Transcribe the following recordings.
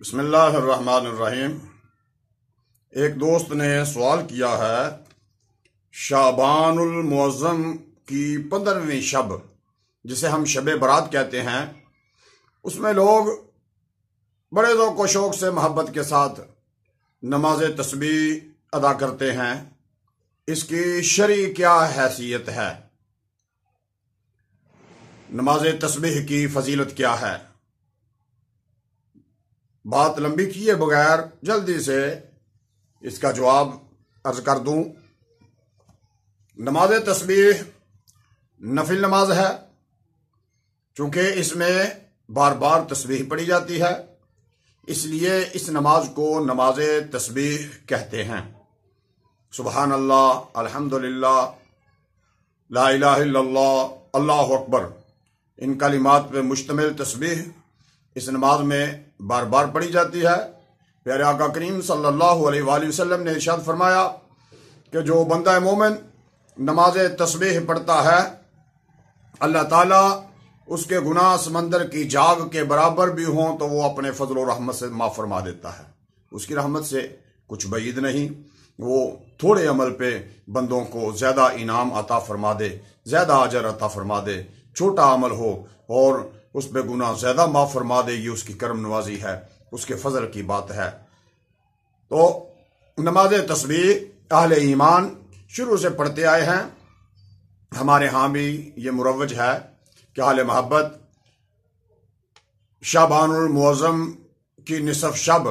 بسم اللہ الرحمن الرحیم۔ ایک دوست نے سوال کیا ہے، شعبان المعظم کی 15ویں شب جسے ہم شب برات کہتے ہیں، اس میں لوگ بڑے ذوق و شوق سے محبت کے ساتھ نماز تسبیح ادا کرتے ہیں۔ اس کی شرعی کیا حیثیت ہے؟ نماز تسبیح کی فضیلت کیا ہے؟ بات لمبی کیے بغیر جلدی سے اس کا جواب عرض کر دوں۔ نماز تسبیح نفل نماز ہے، چونکہ اس میں بار بار تسبیح پڑھی جاتی ہے، اس لیے اس نماز کو نماز تسبیح کہتے ہیں۔ سبحان اللہ، الحمدللہ، لا الہ الا اللہ، اللہ اکبر، ان کلمات پہ مشتمل تسبیح اس نماز میں بار بار پڑھی جاتی ہے۔ پیارے آقا کریم صلی اللہ علیہ وآلہ وسلم نے ارشاد فرمایا کہ جو بندہ مومن نماز تسبیح پڑھتا ہے، اللہ تعالیٰ اس کے گناہ سمندر کی جاگ کے برابر بھی ہوں تو وہ اپنے فضل و رحمت سے معاف فرما دیتا ہے۔ اس کی رحمت سے کچھ بعید نہیں، وہ تھوڑے عمل پہ بندوں کو زیادہ انعام عطا فرما دے، زیادہ اجر عطا فرما دے۔ چھوٹا عمل ہو اور اس پہ گناہ زیادہ معاف فرما دے، یہ اس کی کرم نوازی ہے، اس کے فضل کی بات ہے۔ تو نماز تسبیح اہل ایمان شروع سے پڑھتے آئے ہیں۔ ہمارے ہاں بھی یہ مروج ہے کہ اہل محبت شعبان المعظم کی نصف شب،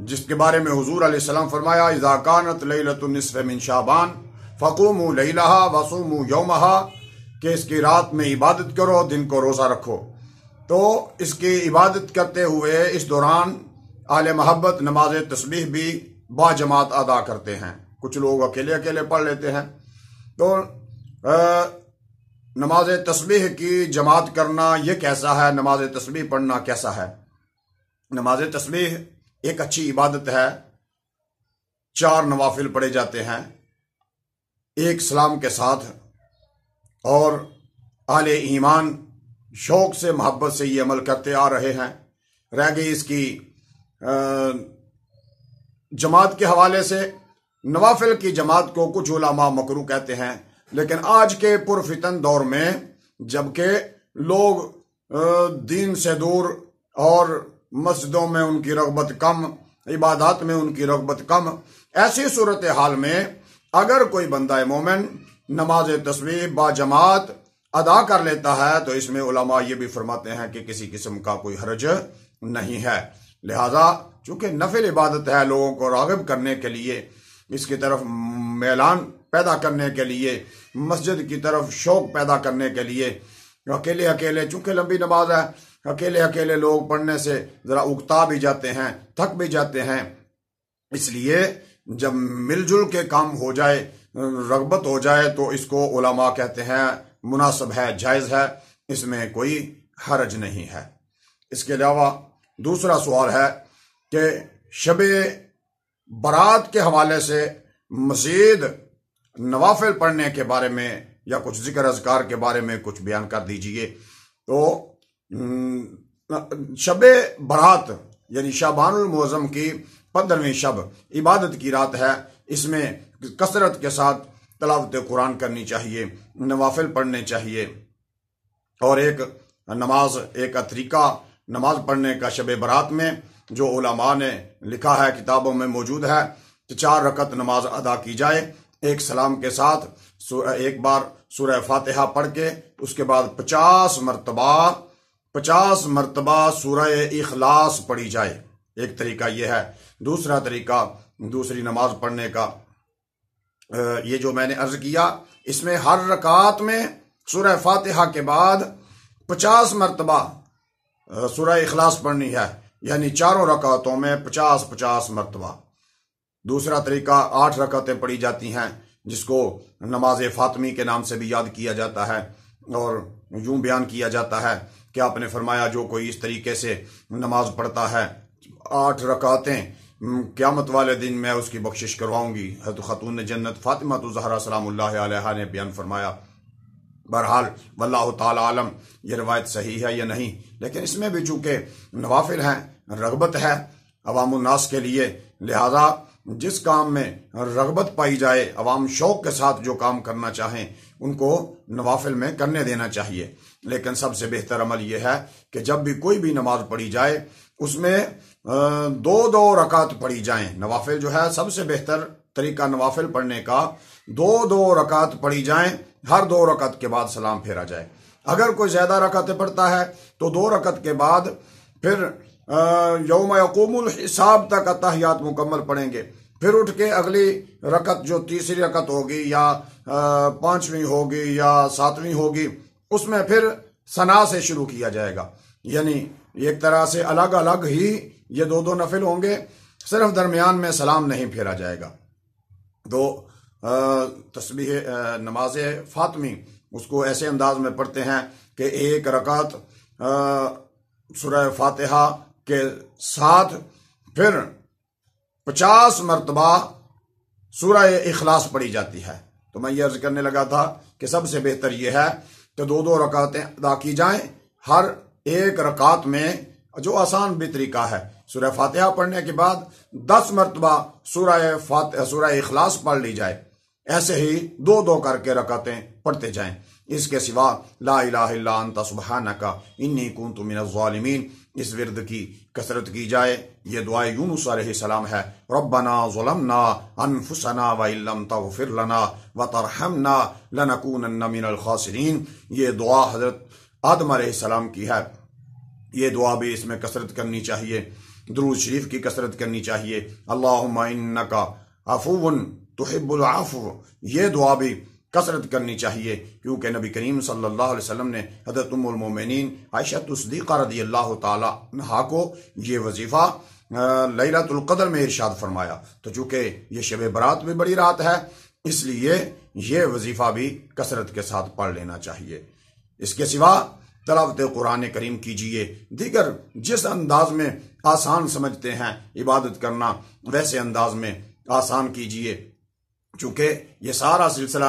جس کے بارے میں حضور علیہ السلام فرمایا، اذا کانت لیلۃ النصف من شعبان فقوموا لیلہا وصوموا یومہا، کہ اس کی رات میں عبادت کرو، دن کو روزہ رکھو۔ تو اس کی عبادت کرتے ہوئے اس دوران اہل محبت نماز تسبیح بھی با جماعت ادا کرتے ہیں۔ کچھ لوگ اکیلے اکیلے پڑھ لیتے ہیں۔ تو نماز تسبیح کی جماعت کرنا یہ کیسا ہے؟ نماز تسبیح پڑھنا کیسا ہے؟ نماز تسبیح ایک اچھی عبادت ہے۔ 4 نوافل پڑھے جاتے ہیں ایک سلام کے ساتھ، اور اہل ایمان شوق سے محبت سے یہ عمل کرتے آ رہے ہیں۔ رہ گئی اس کی جماعت کے حوالے سے، نوافل کی جماعت کو کچھ علماء مکروہ کہتے ہیں، لیکن آج کے پرفتن دور میں جبکہ لوگ دین سے دور اور مسجدوں میں ان کی رغبت کم، عبادات میں ان کی رغبت کم، ایسی صورتحال میں اگر کوئی بندہ مومن نماز تسبیح با جماعت ادا کر لیتا ہے تو اس میں علماء یہ بھی فرماتے ہیں کہ کسی قسم کا کوئی حرج نہیں ہے۔ لہذا چونکہ نفل عبادت ہے، لوگوں کو راغب کرنے کے لیے، اس کی طرف میلان پیدا کرنے کے لیے، مسجد کی طرف شوق پیدا کرنے کے لیے، اکیلے اکیلے، چونکہ لمبی نماز ہے، اکیلے اکیلے لوگ پڑھنے سے ذرا اکتا بھی جاتے ہیں، تھک بھی جاتے ہیں۔ اس لیے جب مل جل کے کام ہو جائے، رغبت ہو جائے، تو اس کو علماء کہتے ہیں مناسب ہے، جائز ہے، اس میں کوئی حرج نہیں ہے۔ اس کے علاوہ دوسرا سوال ہے کہ شب برات کے حوالے سے مزید نوافل پڑھنے کے بارے میں یا کچھ ذکر اذکار کے بارے میں کچھ بیان کر دیجئے۔ تو شب برات یعنی شعبان المعظم کی 15ویں شب عبادت کی رات ہے، اس میں کثرت کے ساتھ تلاوت قرآن کرنی چاہیے، نوافل پڑھنے چاہیے، اور ایک طریقہ نماز پڑھنے کا شب برات میں جو علماء نے لکھا ہے، کتابوں میں موجود ہے، کہ 4 رکعت نماز ادا کی جائے ایک سلام کے ساتھ، ایک بار سورہ فاتحہ پڑھ کے اس کے بعد 50 مرتبہ سورہ اخلاص پڑھی جائے۔ ایک طریقہ یہ ہے۔ دوسرا طریقہ، دوسری نماز پڑھنے کا، یہ جو میں نے عرض کیا، اس میں ہر رکعت میں سورہ فاتحہ کے بعد 50 مرتبہ سورہ اخلاص پڑھنی ہے، یعنی 4 رکعتوں میں 50 مرتبہ۔ دوسرا طریقہ 8 رکعتیں پڑھی جاتی ہیں، جس کو نماز فاطمی کے نام سے بھی یاد کیا جاتا ہے، اور یوں بیان کیا جاتا ہے کہ آپ نے فرمایا جو کوئی اس طریقے سے نماز پڑھتا ہے 8 رکعتیں، قیامت والے دن میں اس کی بخشش کرواؤں گی۔ حضرت خاتون جنت فاطمہ الزہرا سلام اللہ علیہا نے بیان فرمایا۔ بہرحال واللہ تعالی عالم یہ روایت صحیح ہے یا نہیں، لیکن اس میں بھی چونکہ نوافل ہیں، رغبت ہے عوام الناس کے لیے، لہذا جس کام میں رغبت پائی جائے، عوام شوق کے ساتھ جو کام کرنا چاہیں ان کو نوافل میں کرنے دینا چاہیے۔ لیکن سب سے بہتر عمل یہ ہے کہ جب بھی کوئی بھی نماز پڑھی جائے اس میں 2 رکعت پڑھی جائیں۔ نوافل جو ہے سب سے بہتر طریقہ نوافل پڑھنے کا 2 رکعت پڑھی جائیں، ہر 2 رکعت کے بعد سلام پھیرا جائے۔ اگر کوئی زیادہ رکعتیں پڑھتا ہے تو 2 رکعت کے بعد پھر یوم یقوم الحساب تک اتحیات مکمل پڑھیں گے، پھر اٹھ کے اگلی رکعت جو تیسری رکعت ہوگی یا 5ویں ہوگی یا 7ویں ہوگی اس میں پھر ثنا سے شروع کیا جائے گا، یعنی ایک طرح سے الگ الگ ہی یہ 2 نفل ہوں گے، صرف درمیان میں سلام نہیں پھیرا جائے گا۔ تو تسبیح نماز فاطمی اس کو ایسے انداز میں پڑھتے ہیں کہ 1 رکعت سورہ فاتحہ کے ساتھ پھر 50 مرتبہ سورہ اخلاص پڑھی جاتی ہے۔ تو میں یہ عرض کرنے لگا تھا کہ سب سے بہتر یہ ہے کہ 2 رکعتیں ادا کی جائیں، ہر 1 رکعت میں جو آسان بھی طریقہ ہے سورہ فاتحہ پڑھنے کے بعد 10 مرتبہ سورہ اخلاص پڑھ لی جائے، ایسے ہی 2 کر کے رکعتیں پڑھتے جائیں۔ اس کے سوا لا الہ الا انت سبحانک انی کنت من الظالمین اس ورد کی کثرت کی جائے۔ یہ دعائے یونس علیہ السلام ہے، ربنا ظلمنا انفسنا وان لم تغفر لنا وترحمنا لنکونن من الخاسرین۔ یہ دعا حضرت آدم علیہ السلام کی ہے، یہ دعا بھی اس میں کثرت کرنی چاہیے، درود شریف کی کثرت کرنی چاہیے۔ اللہم انک عفو تحب العفو، یہ دعا بھی کثرت کرنی چاہیے، کیونکہ نبی کریم صلی اللہ علیہ وسلم نے حضرت ام المومنین عائشہ صدیقہ رضی اللہ تعالی عنہا کو یہ وظیفہ لیلۃ القدر میں ارشاد فرمایا۔ تو چونکہ یہ شب برات بھی بڑی رات ہے اس لیے یہ وظیفہ بھی کثرت کے ساتھ پڑھ لینا چاہیے۔ اس کے سوا تلاوت قرآن کریم کیجیے، دیگر جس انداز میں آسان سمجھتے ہیں عبادت کرنا ویسے انداز میں آسان کیجیے، چونکہ یہ سارا سلسلہ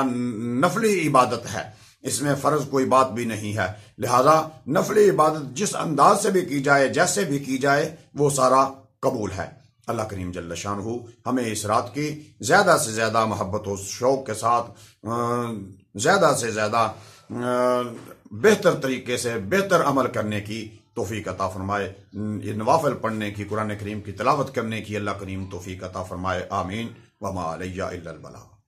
نفلی عبادت ہے، اس میں فرض کوئی بات بھی نہیں ہے، لہذا نفلی عبادت جس انداز سے بھی کی جائے، جیسے بھی کی جائے، وہ سارا قبول ہے۔ اللہ کریم جل شانہ ہمیں اس رات کی زیادہ سے زیادہ محبت و شوق کے ساتھ زیادہ سے زیادہ بہتر طریقے سے بہتر عمل کرنے کی توفیق عطا فرمائے، یہ نوافل پڑھنے کی، قرآن کریم کی تلاوت کرنے کی اللہ کریم توفیق عطا فرمائے، آمین۔ وما علیہ الا البلاغ۔